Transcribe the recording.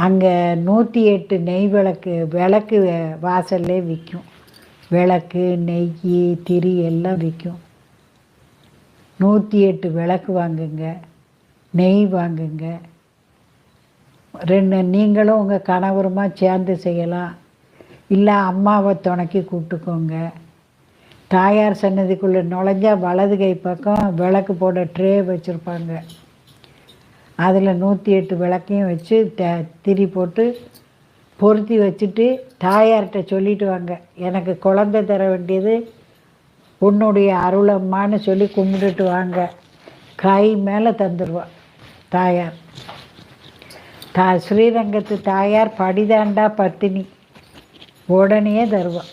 அங்கே 108 நெய் விளக்கு வாசல்லே விற்கும். விளக்கு, நெய், திரி எல்லாம் விற்கும். 108 விளக்கு வாங்குங்க, நெய் வாங்குங்க. நீங்களும் உங்கள் கணவருமா சேர்ந்து செய்யலாம். இல்லை அம்மாவை துணைக்கி கூப்பிட்டுக்கோங்க. தாயார் சன்னதிக்குள்ளே நுழைஞ்சா வலது கை பக்கம் விளக்கு போட ட்ரே வச்சுருப்பாங்க. அதில் 108 விளக்கையும் வச்சு திரி போட்டு பொருத்தி வச்சுட்டு தாயார்கிட்ட சொல்லிட்டு வாங்க, எனக்கு குழந்தை தர வேண்டியது உன்னுடைய அருளம்மான்னு சொல்லி கும்பிட்டுட்டு வாங்க. கை மேலே தந்துடுவா தாயார். ஸ்ரீரங்கத்து தாயார் படிதாண்டா பத்தினி, உடனே தருவாள்.